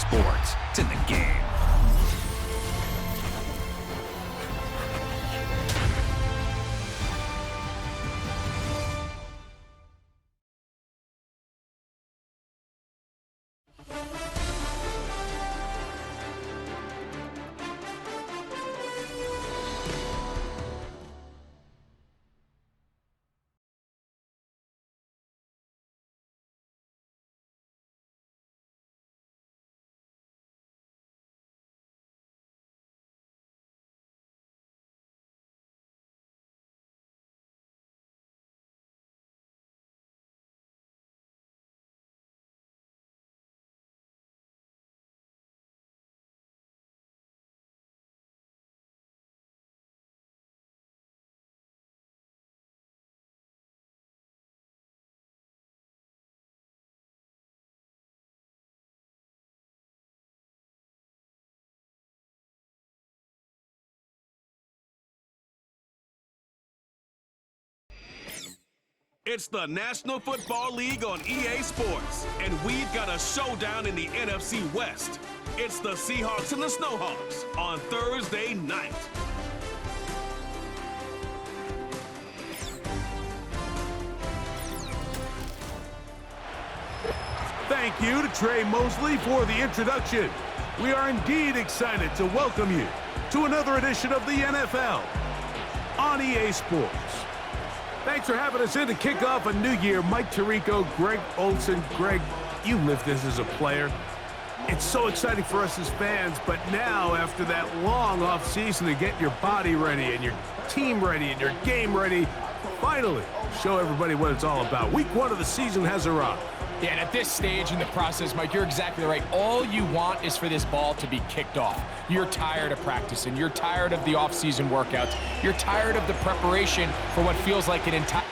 sports. It's in the game. It's the National Football League on EA Sports, and we've got a showdown in the NFC West. It's the Seahawks and the Snowhawks on Thursday night. Thank you to Trey Mosley for the introduction. We are indeed excited to welcome you to another edition of the NFL on EA Sports. Thanks for having us in to kick off a new year. Mike Tirico, Greg Olson. Greg, you lived this as a player. It's so exciting for us as fans, but now after that long off season to get your body ready and your team ready and your game ready, finally show everybody what it's all about. Week 1 of the season has arrived. Yeah, and at this stage in the process, Mike, you're exactly right. All you want is for this ball to be kicked off. You're tired of practicing. You're tired of the off-season workouts. You're tired of the preparation for what feels like an entire...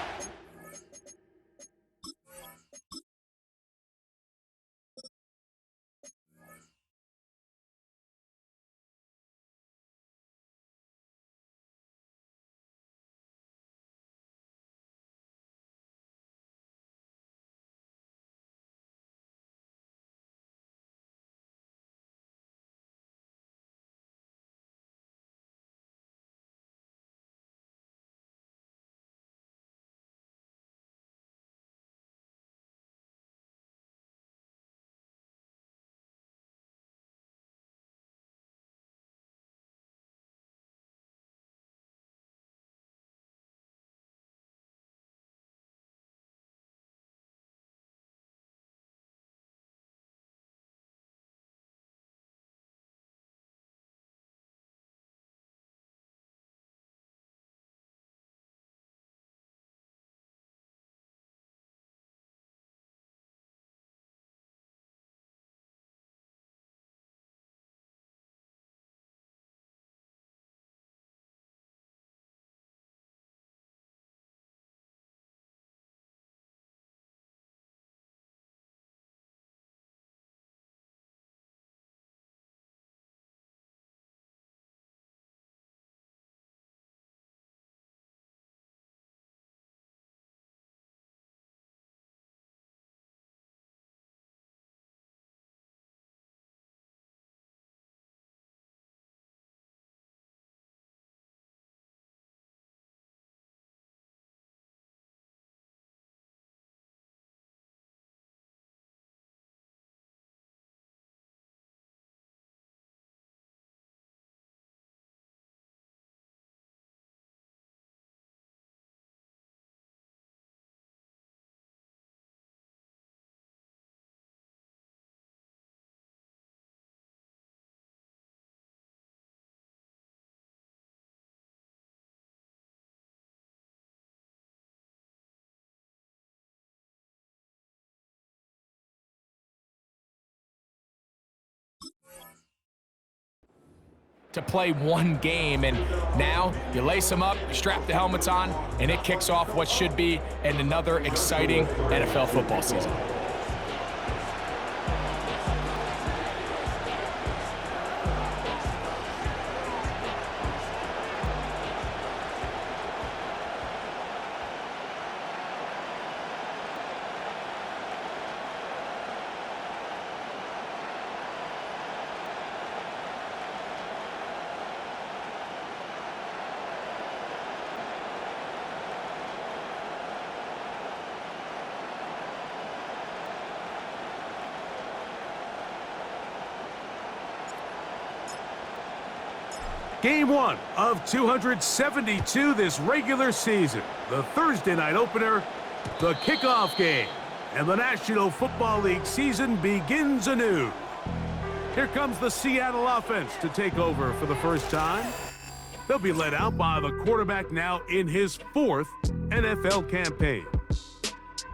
to play one game, and now you lace them up, strap the helmets on, and it kicks off what should be another exciting NFL football season. Game 1 of 272 this regular season. The Thursday night opener, the kickoff game. And the National Football League season begins anew. Here comes the Seattle offense to take over for the first time. They'll be led out by the quarterback now in his 4th NFL campaign.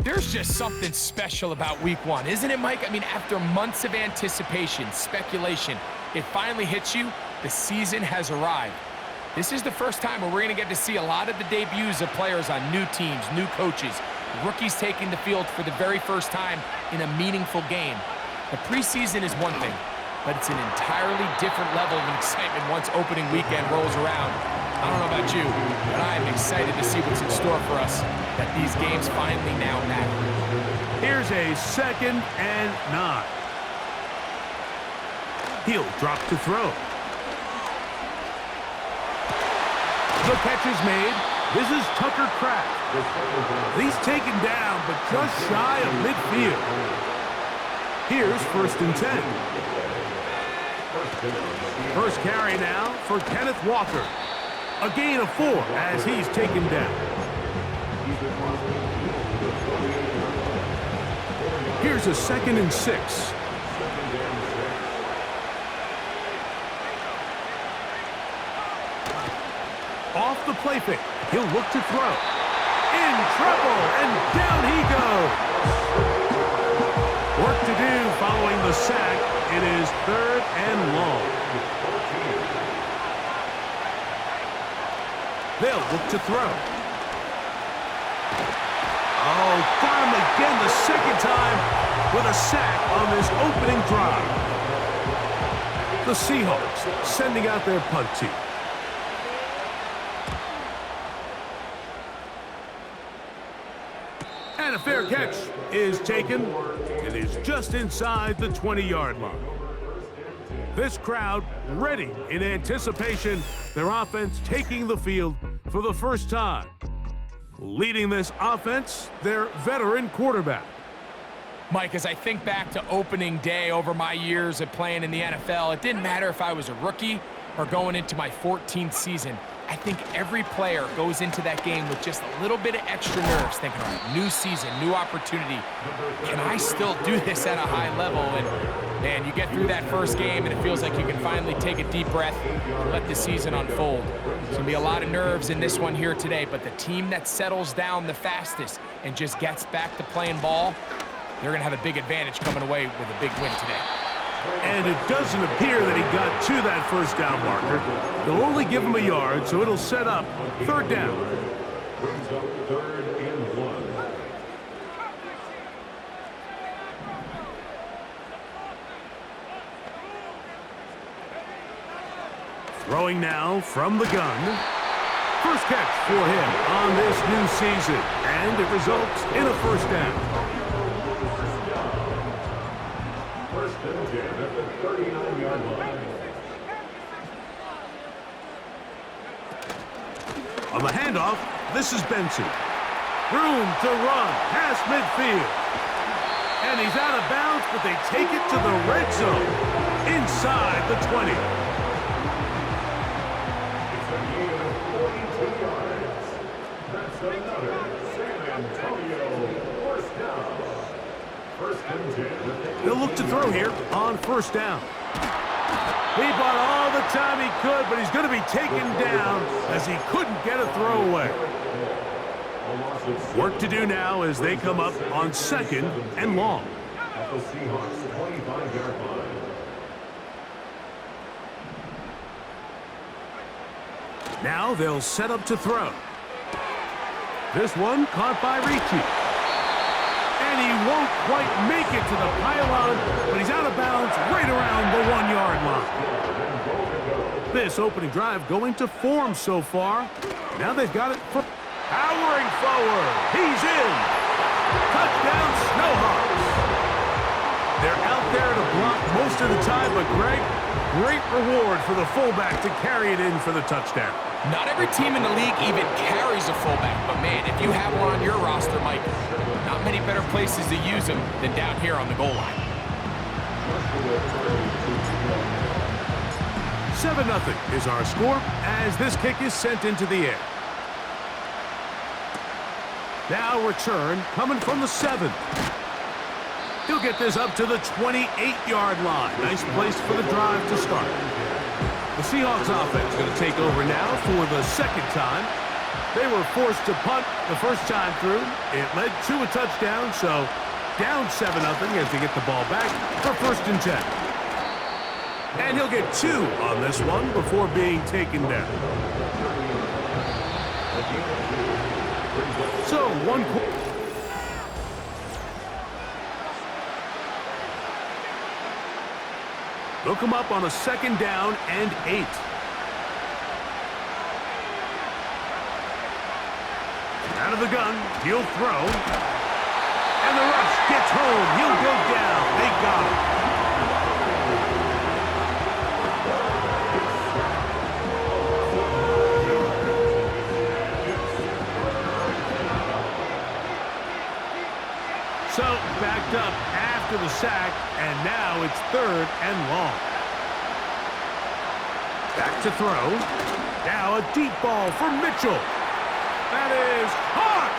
There's just something special about week 1, isn't it, Mike? I mean, after months of anticipation, speculation, it finally hits you. The season has arrived. This is the first time where we're going to get to see a lot of the debuts of players on new teams, new coaches, rookies taking the field for the very first time in a meaningful game. The preseason is one thing, but it's an entirely different level of excitement once opening weekend rolls around. I don't know about you, but I am excited to see what's in store for us, that these games finally now matter. Here's a 2nd and 9. He'll drop to throw. The catch is made. This is Tucker Kraft. He's taken down, but just shy of midfield. Here's 1st and 10. First carry now for Kenneth Walker. A gain of 4 as he's taken down. Here's a 2nd and 6. Off the play fake. He'll look to throw. In trouble, and down he goes. Work to do following the sack. It is 3rd and long. They'll look to throw. Oh, got him again the 2nd time with a sack on this opening drive. The Seahawks sending out their punt team. And a fair catch is taken. It is just inside the 20-yard line. This crowd ready in anticipation. Their offense taking the field for the first time. Leading this offense, their veteran quarterback. Mike, as I think back to opening day over my years of playing in the NFL, it didn't matter if I was a rookie or going into my 14th season. I think every player goes into that game with just a little bit of extra nerves, thinking, all right, new season, new opportunity. Can I still do this at a high level? And, man, you get through that first game, and it feels like you can finally take a deep breath and let the season unfold. There's going to be a lot of nerves in this one here today, but the team that settles down the fastest and just gets back to playing ball, they're going to have a big advantage coming away with a big win today. And it doesn't appear that he got to that first down marker. They'll only give him a yard, so it'll set up 3rd down. Throwing now from the gun. First catch for him on this new season, and it results in a 1st down. On the handoff, this is Benson. Room to run past midfield. And he's out of bounds, but they take it to the red zone inside the 20. It's a gain of 42 yards. That's another San Antonio 1st down. 1st and 10. They'll look to throw here on 1st down. He bought all the time he could, but he's going to be taken down as he couldn't get a throwaway. Work to do now as they come up on 2nd and long. At the Seahawks 25-yard line. Now they'll set up to throw. This one caught by Ricci. And he won't quite make it to the pylon, but he's out of bounds right around the 1-yard line. This opening drive going to form so far. Now they've got it for powering forward. He's in. Touchdown, Snowhawks. They're out there to block most of the time, but Greg, great reward for the fullback to carry it in for the touchdown. Not every team in the league even carries a fullback, but man, if you have one on your roster, Mike, not many better places to use them than down here on the goal line. 7-0 is our score as this kick is sent into the air. Now return coming from the 7. He'll get this up to the 28-yard line. Nice place for the drive to start. The Seahawks offense going to take over now for the second time. They were forced to punt the first time through. It led to a touchdown, so down 7-0 as they get the ball back for 1st and 10. And he'll get 2 on this one before being taken down. So, they'll come up on a 2nd down and 8. Out of the gun, he'll throw. And the rush gets home. He'll go down. They got him. So, backed up after the sack, and now it's 3rd and long. Back to throw. Now a deep ball for Mitchell. That is hot!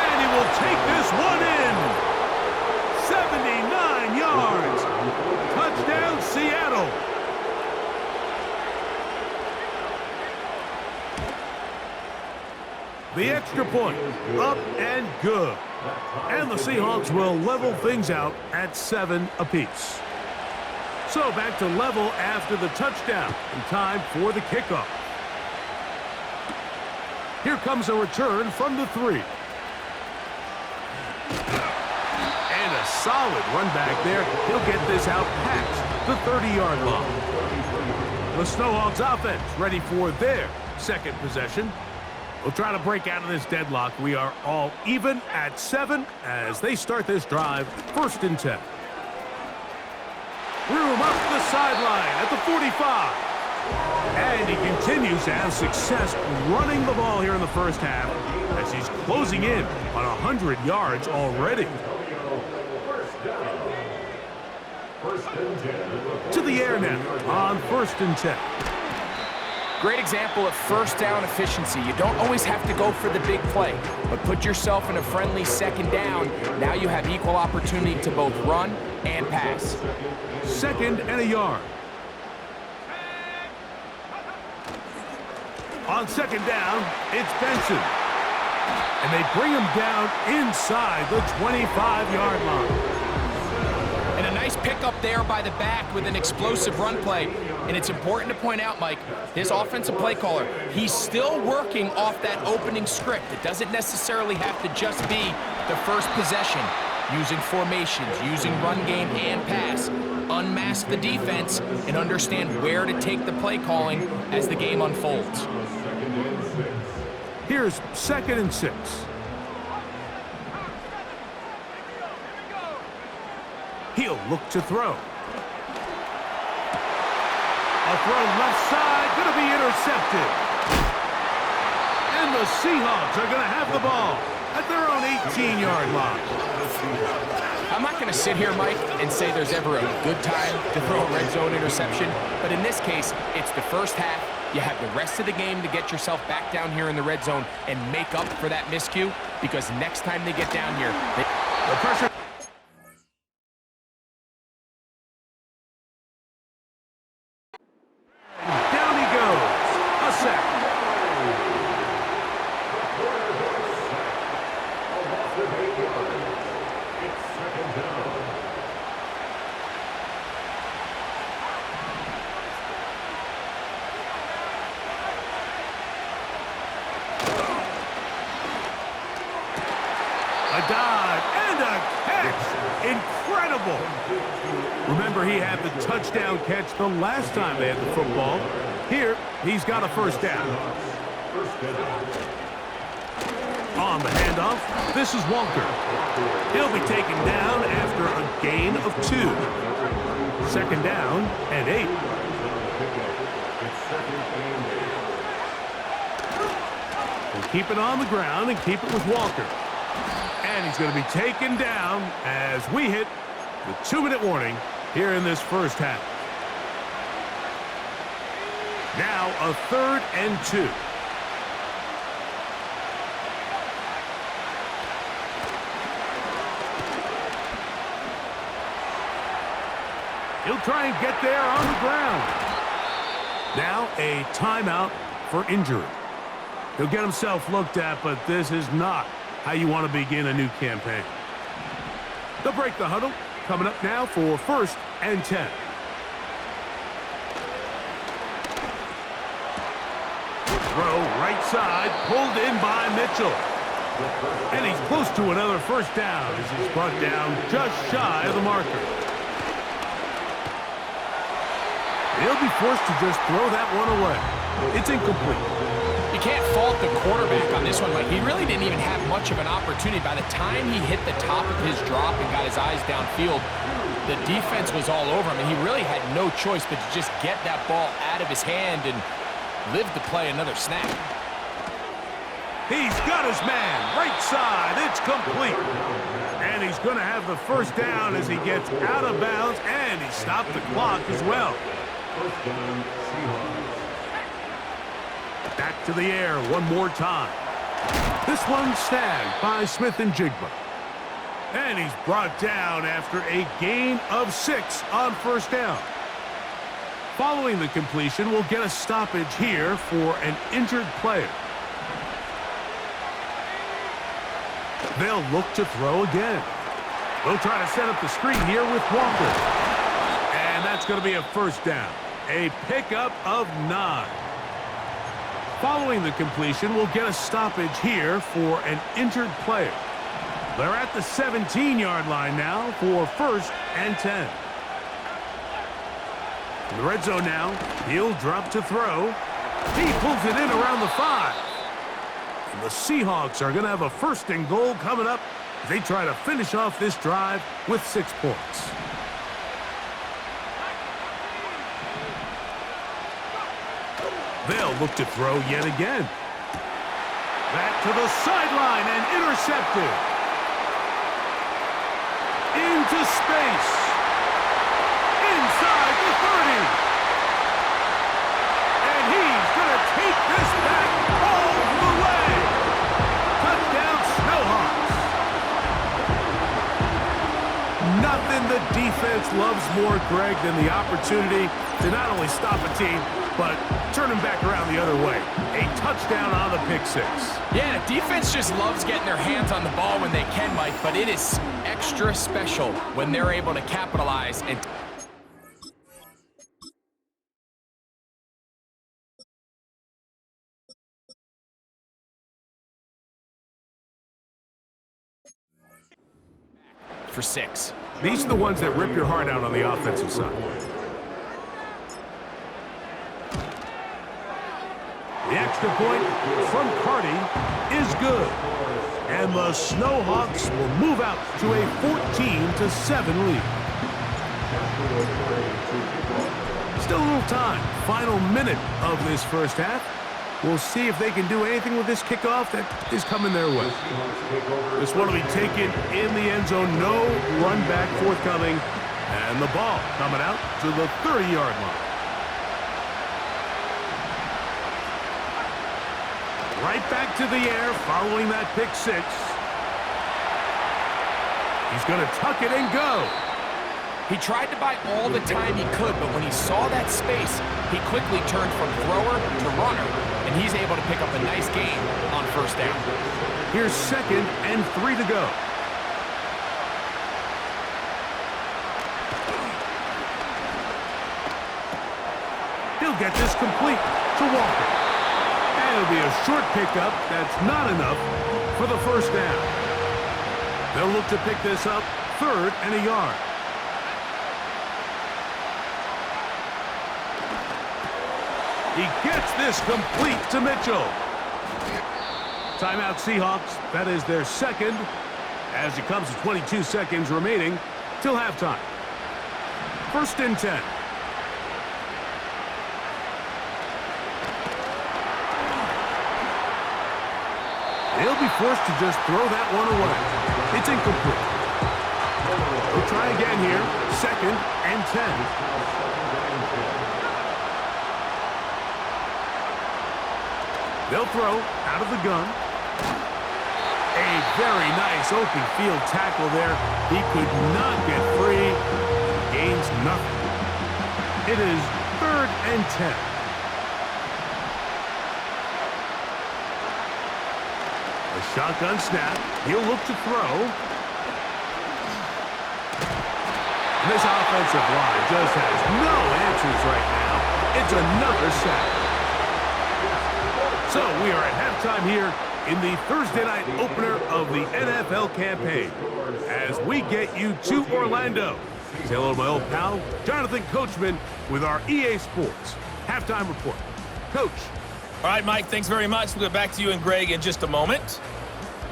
And he will take this one in. 79 yards. Touchdown, Seattle. The extra point, up and good. And the Seahawks will level things out at 7 apiece. So back to level after the touchdown, and time for the kickoff. Here comes a return from the 3. And a solid run back there. He'll get this out past the 30-yard line. The Snowhawks offense ready for their second possession. We'll try to break out of this deadlock. We are all even at 7 as they start this drive, 1st and 10. Room up the sideline at the 45. And he continues to have success running the ball here in the first half as he's closing in on 100 yards already. To the air now on 1st and 10. Great example of 1st down efficiency. You don't always have to go for the big play, but put yourself in a friendly 2nd down. Now you have equal opportunity to both run and pass. 2nd and a yard. On 2nd down, it's Benson. And they bring him down inside the 25-yard line. And a nice pickup there by the back with an explosive run play. And it's important to point out, Mike, his offensive play caller, he's still working off that opening script. It doesn't necessarily have to just be the first possession. Using formations, using run game and pass. Unmask the defense and understand where to take the play calling as the game unfolds. Here's 2nd and 6. He'll look to throw. A throw left side, going to be intercepted. And the Seahawks are going to have the ball at their own 18-yard line. I'm not going to sit here, Mike, and say there's ever a good time to throw a red zone interception, but in this case, it's the first half. You have the rest of the game to get yourself back down here in the red zone and make up for that miscue, because next time they get down here, the pressure. Down he goes. A sack. A dive and a catch. Incredible. Remember, he had the touchdown catch the last time they had the football. Here, he's got a 1st down. On the handoff, this is Walker. He'll be taken down after a gain of 2. 2nd down and 8. We'll keep it on the ground and keep it with Walker. And he's going to be taken down as we hit the 2-minute warning here in this first half. Now a 3rd and 2. He'll try and get there on the ground. Now a timeout for injury. He'll get himself looked at, but this is not how you want to begin a new campaign. They'll break the huddle. Coming up now for 1st and 10. Throw right side, pulled in by Mitchell. And he's close to another first down as he's brought down just shy of the marker. He'll be forced to just throw that one away. It's incomplete. You can't fault the quarterback on this one, Mike. He really didn't even have much of an opportunity. By the time he hit the top of his drop and got his eyes downfield, the defense was all over him, and he really had no choice but to just get that ball out of his hand and live to play another snap. He's got his man, right side, it's complete. And he's going to have the first down as he gets out of bounds, and he stopped the clock as well. Back to the air one more time. This one snagged by Smith and Jigba. And he's brought down after a gain of 6 on first down. Following the completion, we'll get a stoppage here for an injured player. They'll look to throw again. They'll try to set up the screen here with Walker. And that's going to be a first down. A pickup of 9. Following the completion, we'll get a stoppage here for an injured player. They're at the 17-yard line now for 1st and 10. In the red zone now, he'll drop to throw. He pulls it in around the 5. And the Seahawks are going to have a 1st and goal coming up as they try to finish off this drive with 6 points. They'll look to throw yet again. Back to the sideline and intercepted. Into space. Inside the 30. And he's going to take this back all the way. Touchdown, Snowhawks. Nothing the defense loves more, Greg, than the opportunity to not only stop a team, but turn him back around the other way. A touchdown on the pick 6. Yeah, defense just loves getting their hands on the ball when they can, Mike, but it is extra special when they're able to capitalize and for 6. These are the ones that rip your heart out on the offensive side. The extra point from Carty is good. And the Snowhawks will move out to a 14-7 lead. Still a little time. Final minute of this first half. We'll see if they can do anything with this kickoff that is coming their way. This one will be taken in the end zone. No run back forthcoming. And the ball coming out to the 30-yard line. Right back to the air following that pick 6. He's going to tuck it and go. He tried to buy all the time he could, but when he saw that space, he quickly turned from thrower to runner, and he's able to pick up a nice gain on first down. Here's 2nd and 3 to go. He'll get this complete to Walker. It'll be a short pickup that's not enough for the first down. They'll look to pick this up 3rd and a yard. He gets this complete to Mitchell. Timeout Seahawks. That is their 2nd as it comes to 22 seconds remaining till halftime. 1st and 10. He'll be forced to just throw that one away. It's incomplete. We'll try again here. 2nd and 10. They'll throw out of the gun. A very nice open field tackle there. He could not get free. Gains nothing. It is 3rd and 10. A shotgun snap. He'll look to throw. And this offensive line just has no answers right now. It's another sack. So we are at halftime here in the Thursday night opener of the NFL campaign as we get you to Orlando. Say hello to my old pal, Jonathan Coachman, with our EA Sports halftime report. Coach. All right, Mike, thanks very much. We'll get back to you and Greg in just a moment.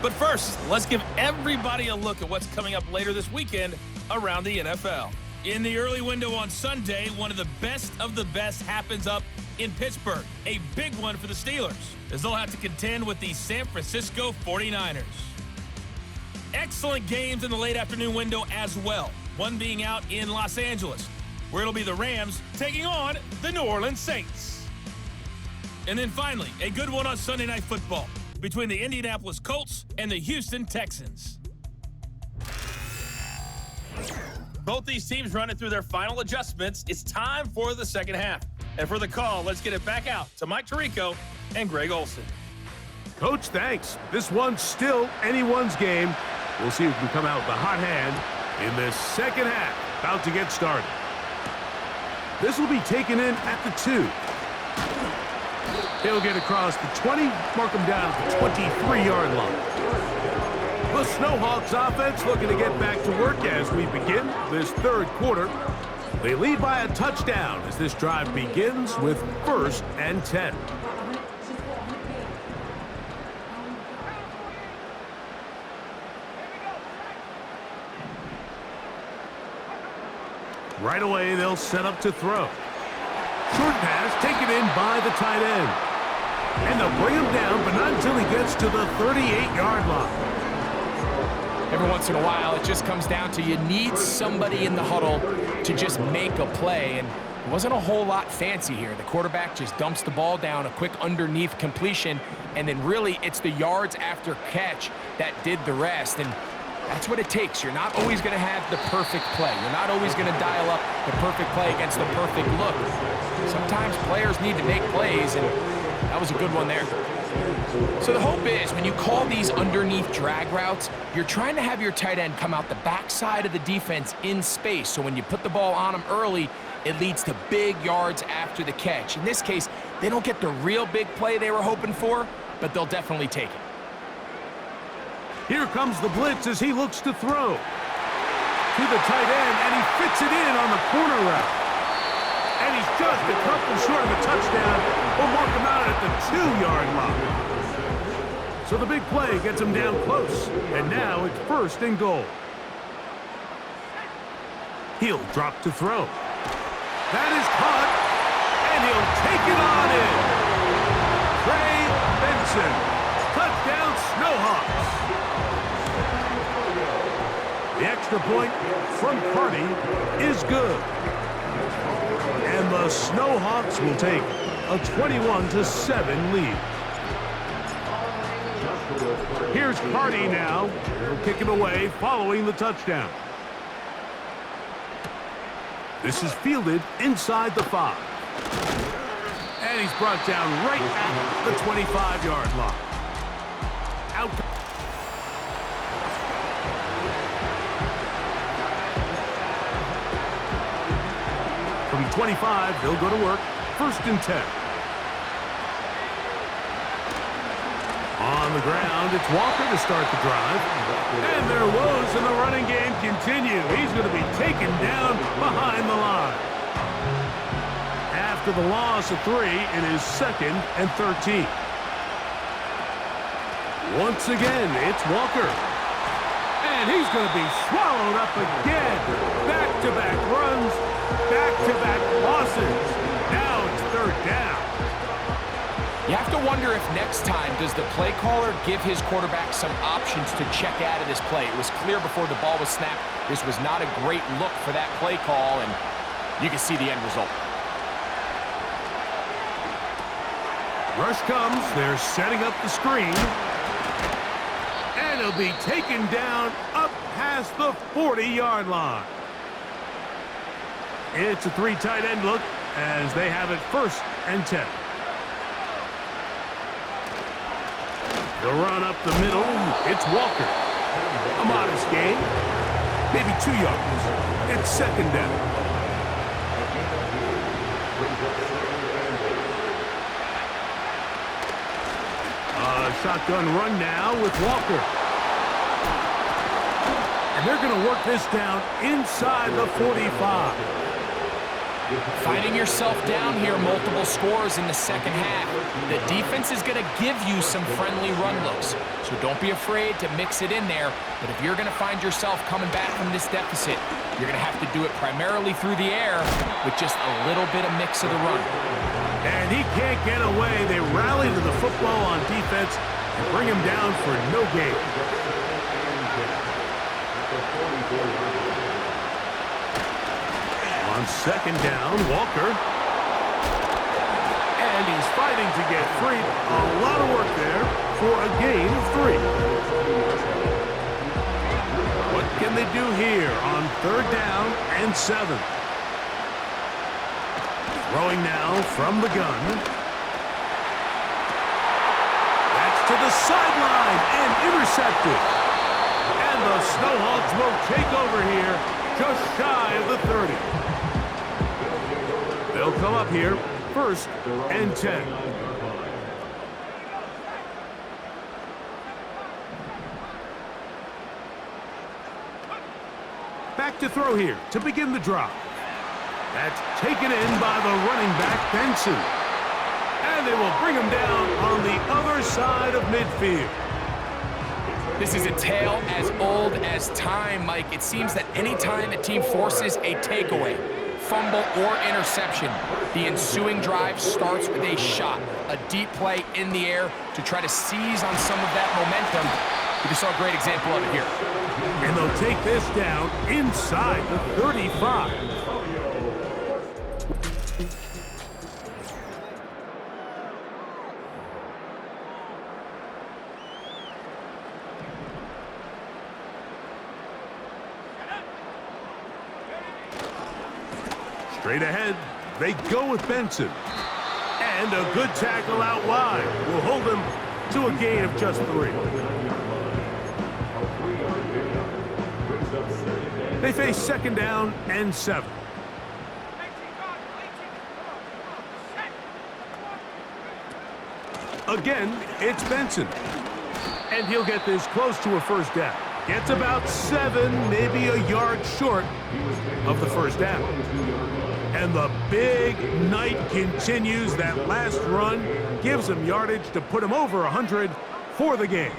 But first, let's give everybody a look at what's coming up later this weekend around the NFL. In the early window on Sunday, one of the best happens up in Pittsburgh. A big one for the Steelers, as they'll have to contend with the San Francisco 49ers. Excellent games in the late afternoon window as well. One being out in Los Angeles, where it'll be the Rams taking on the New Orleans Saints. And then finally, a good one on Sunday Night Football between the Indianapolis Colts and the Houston Texans. Both these teams running through their final adjustments. It's time for the second half. And for the call, let's get it back out to Mike Tirico and Greg Olsen. Coach, thanks. This one's still anyone's game. We'll see who can come out with a hot hand in this second half. About to get started. This will be taken in at the 2. He'll get across the 20, mark him down at the 23-yard line. The Snowhawks offense looking to get back to work as we begin this third quarter. They lead by a touchdown as this drive begins with 1st and 10. Right away, they'll set up to throw. Short pass taken in by the tight end. And they'll bring him down, but not until he gets to the 38-yard line. Every once in a while, it just comes down to you need somebody in the huddle to just make a play, and it wasn't a whole lot fancy here. The quarterback just dumps the ball down, a quick underneath completion, and then really it's the yards after catch that did the rest, and that's what it takes. You're not always going to have the perfect play. You're not always going to dial up the perfect play against the perfect look. Sometimes players need to make plays, and that was a good one there. So the hope is when you call these underneath drag routes, you're trying to have your tight end come out the backside of the defense in space. So when you put the ball on him early, it leads to big yards after the catch. In this case, they don't get the real big play they were hoping for, but they'll definitely take it. Here comes the blitz as he looks to throw. To the tight end, and he fits it in on the corner route. And he's just a couple short of a touchdown. We'll mark him out at the 2-yard line. So the big play gets him down close. And now it's 1st and goal. He'll drop to throw. That is caught. And he'll take it on in. Trey Benson. Touchdown Snowhawks. The extra point from Carney is good. And the Snowhawks will take a 21-7 lead. Here's Carney now. He'll kick it away following the touchdown. This is fielded inside the 5. And he's brought down right at the 25-yard line. Out. From 25, they'll go to work. 1st and 10. On the ground, it's Walker to start the drive. And their woes in the running game continue. He's going to be taken down behind the line. After the loss of 3, it is 2nd and 13. Once again, it's Walker. And he's going to be swallowed up again. Back-to-back runs, back-to-back losses. Now it's 3rd down. You have to wonder if next time does the play caller give his quarterback some options to check out of this play. It was clear before the ball was snapped. This was not a great look for that play call, and you can see the end result. Rush comes. They're setting up the screen. And he'll be taken down up past the 40-yard line. It's a 3 tight end look as they have it 1st and 10. They'll run up the middle. It's Walker. A modest gain. Maybe 2 yards. It's 2nd down. Shotgun run now with Walker. And they're going to work this down inside the 45. Finding yourself down here, multiple scores in the second half. The defense is going to give you some friendly run looks, so don't be afraid to mix it in there. But if you're going to find yourself coming back from this deficit, you're going to have to do it primarily through the air with just a little bit of mix of the run. And he can't get away. They rally to the football on defense and bring him down for no gain. On 2nd down, Walker. And he's fighting to get free. A lot of work there for a gain of 3. What can they do here on 3rd down and 7? Throwing now from the gun. That's to the sideline and intercepted. And the Snowhawks will take over here just shy of the 30. They'll come up here 1st and 10. Back to throw here to begin the drive. That's taken in by the running back, Benson. And they will bring him down on the other side of midfield. This is a tale as old as time, Mike. It seems that any time a team forces a takeaway, fumble, or interception, the ensuing drive starts with a shot, a deep play in the air to try to seize on some of that momentum. We just saw a great example of it here. And they'll take this down inside the 35. Straight ahead, they go with Benson. And a good tackle out wide will hold him to a gain of just 3. They face 2nd down and 7. Again, it's Benson. And he'll get this close to a 1st down. Gets about 7, maybe a yard short of the 1st down. And the big night continues. That last run gives him yardage to put him over 100 for the game.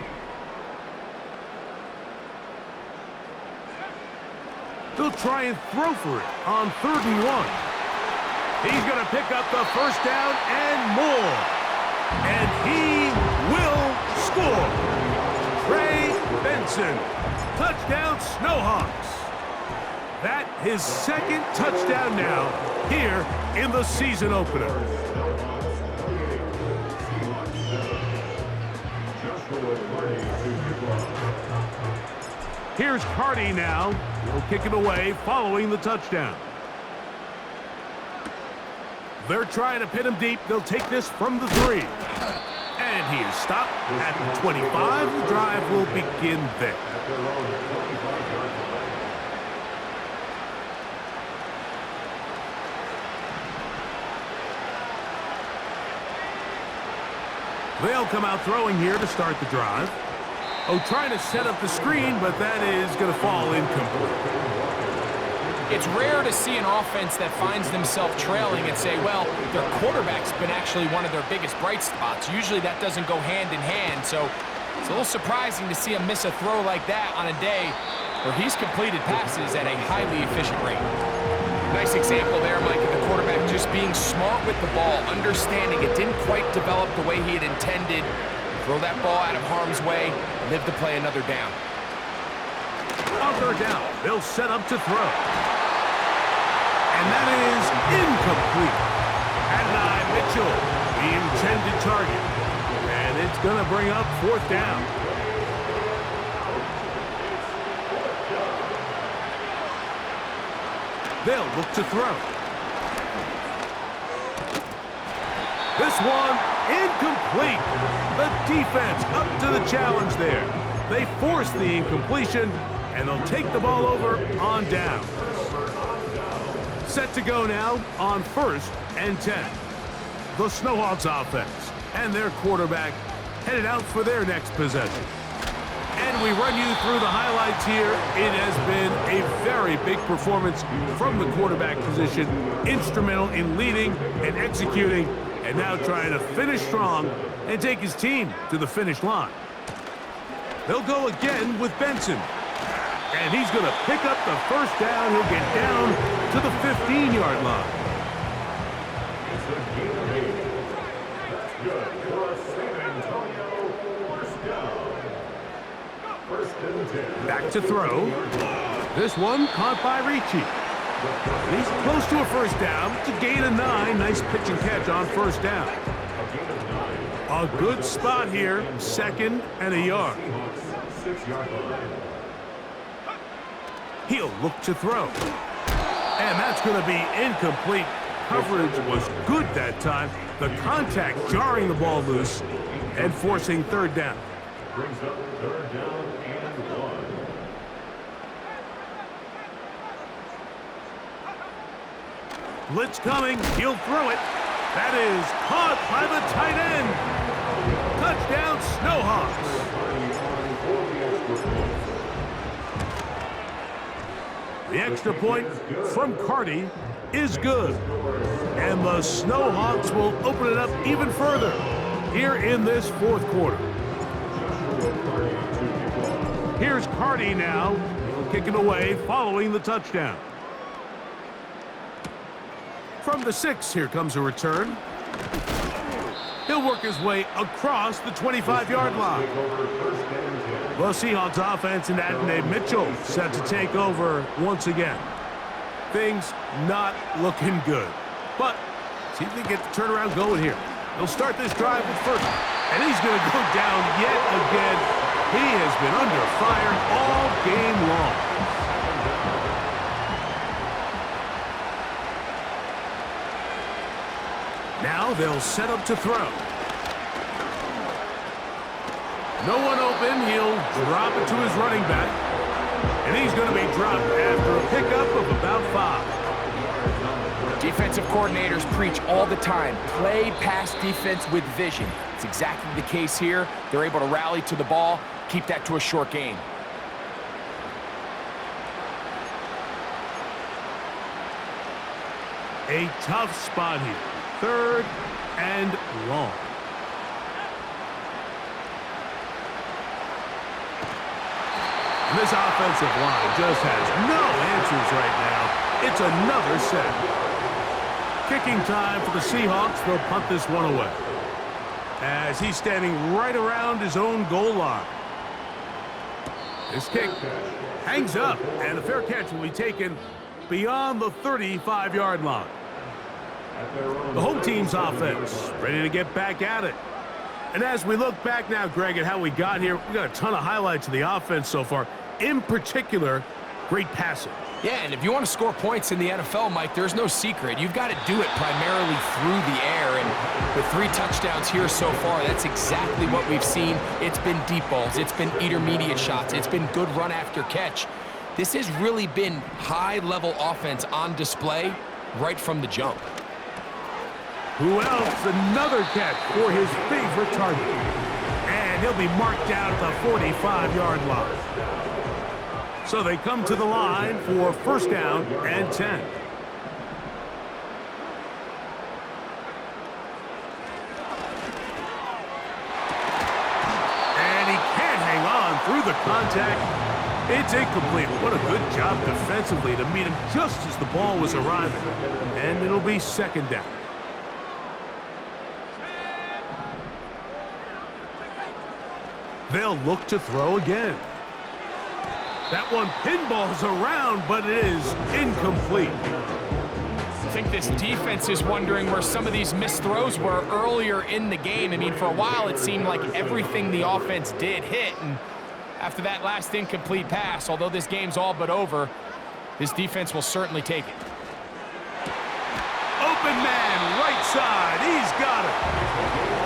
They'll try and throw for it on 3rd and 1. He's going to pick up the 1st down and more. And he will score. Trey Benson, touchdown Snowhawks. That his 2nd touchdown now here in the season opener. Here's Carty now. He'll kick it away following the touchdown. They're trying to pin him deep. They'll take this from the 3. And he is stopped at the 25. The drive will begin there. They'll come out throwing here to start the drive. Oh, trying to set up the screen, but that is going to fall incomplete. It's rare to see an offense that finds themselves trailing and say, well, their quarterback's been actually one of their biggest bright spots. Usually that doesn't go hand in hand, so it's a little surprising to see him miss a throw like that on a day where he's completed passes at a highly efficient rate. Nice example there, Mike, of the quarterback just being smart with the ball, understanding it didn't quite develop the way he had intended. Throw that ball out of harm's way, live to play another down. On 3rd down, they'll set up to throw. And that is incomplete. Adonai Mitchell being intended target. And it's going to bring up fourth down. They'll look to throw. This one incomplete. The defense up to the challenge there. They force the incompletion, and they'll take the ball over on down. Set to go now on 1st and 10. The Snowhawks offense and their quarterback headed out for their next possession. And we run you through the highlights here. It has been a very big performance from the quarterback position, instrumental in leading and executing, and now trying to finish strong and take his team to the finish line. They'll go again with Benson. And he's going to pick up the first down. He'll get down to the 15-yard line. Back to throw. This one caught by Ricci. He's close to a first down. It's a gain of 9. Nice pitch and catch on first down. A good spot here. 2nd and a yard. He'll look to throw. And that's going to be incomplete. Coverage was good that time. The contact jarring the ball loose and forcing 3rd down. Brings up 3rd down and 1. Blitz coming. He'll throw it. That is caught by the tight end. Touchdown, Snowhawks. The extra point from Carty is good. And the Snowhawks will open it up even further here in this 4th quarter. Here's Carty now, kicking away following the touchdown. From the 6, here comes a return. He'll work his way across the 25-yard line. The Seahawks offense and Adonai Mitchell set to take over once again. Things not looking good. But see if they get the turnaround going here. They'll start this drive with 1st. And he's going to go down yet again. He has been under fire all game long. Now they'll set up to throw. No one open. He'll drop it to his running back. And he's going to be dropped after a pickup of about 5. Defensive coordinators preach all the time, play pass defense with vision. It's exactly the case here. They're able to rally to the ball, keep that to a short gain. A tough spot here. 3rd and long. And this offensive line just has no answers right now. It's another set. Kicking time for the Seahawks. They'll punt this one away as he's standing right around his own goal line. This kick hangs up, and the fair catch will be taken beyond the 35-yard line. The home team's offense ready to get back at it. And as we look back now, Greg, at how we got here, we got a ton of highlights of the offense so far. In particular, great passing. Yeah, and if you want to score points in the NFL, Mike, there's no secret. You've got to do it primarily through the air, and with 3 touchdowns here so far, that's exactly what we've seen. It's been deep balls. It's been intermediate shots. It's been good run after catch. This has really been high-level offense on display right from the jump. Who else? Another catch for his favorite target. And he'll be marked down at the 45-yard line. So they come to the line for 1st down and 10. And he can't hang on through the contact. It's incomplete. What a good job defensively to meet him just as the ball was arriving. And it'll be 2nd down. They'll look to throw again. That one pinballs around, but it is incomplete. think this defense is wondering where some of these missed throws were earlier in the game. I mean, for a while, it seemed like everything the offense did hit. And after that last incomplete pass, although this game's all but over, this defense will certainly take it. Open man, right side. He's got it.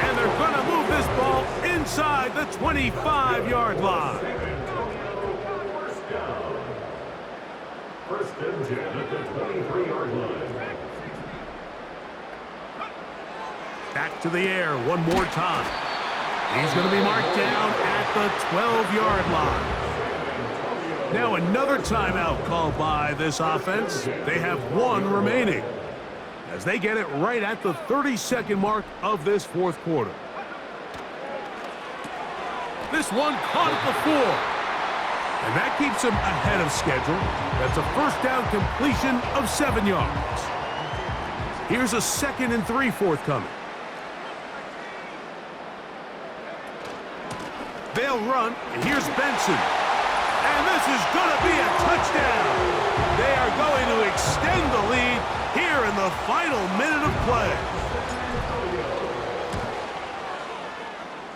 And they're going to move this ball inside the 25-yard line. First and 10 at the 23-yard line. Back to the air one more time. He's going to be marked down at the 12-yard line. Now another timeout called by this offense. They have one remaining as they get it right at the 30-second mark of this fourth quarter. This one caught at the 4. And that keeps him ahead of schedule. That's a first down completion of 7 yards. Here's a 2nd and 3 forthcoming. They'll run, and here's Benson. And this is going to be a touchdown. They are going to extend the lead here in the final minute of play.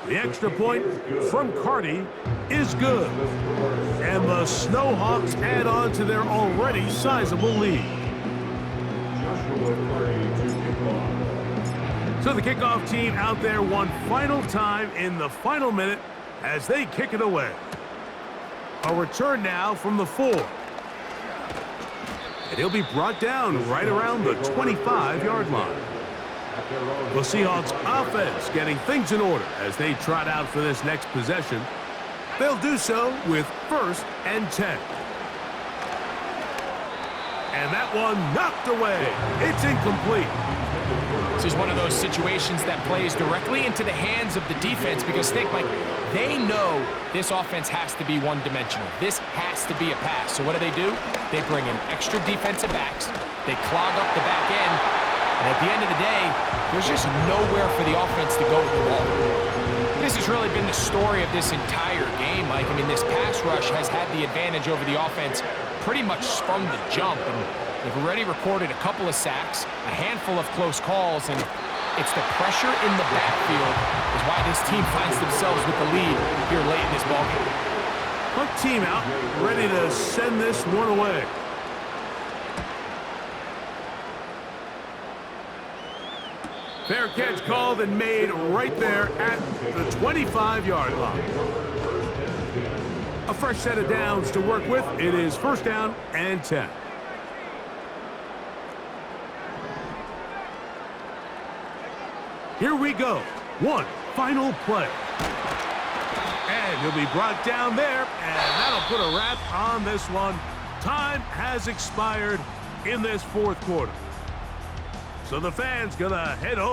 The extra point from Carty is good. And the Snowhawks add on to their already sizable lead. So the kickoff team out there one final time in the final minute as they kick it away. A return now from the 4. And he'll be brought down right around the 25-yard line. The Seahawks offense getting things in order as they trot out for this next possession. They'll do so with 1st and 10. And that one knocked away. It's incomplete. This is one of those situations that plays directly into the hands of the defense because think, Mike, they know this offense has to be one-dimensional. This has to be a pass. So what do? They bring in extra defensive backs. They clog up the back end. And at the end of the day, there's just nowhere for the offense to go with the ball. This has really been the story of this entire game, Mike. I mean, this pass rush has had the advantage over the offense pretty much from the jump. And they've already recorded a couple of sacks, a handful of close calls, and it's the pressure in the backfield is why this team finds themselves with the lead here late in this ballgame. Punt team out, ready to send this one away. Fair catch called and made right there at the 25-yard line. A fresh set of downs to work with. It is 1st down and 10. Here we go. One final play. And he'll be brought down there, and that'll put a wrap on this one. Time has expired in this fourth quarter. So the fans gonna head home.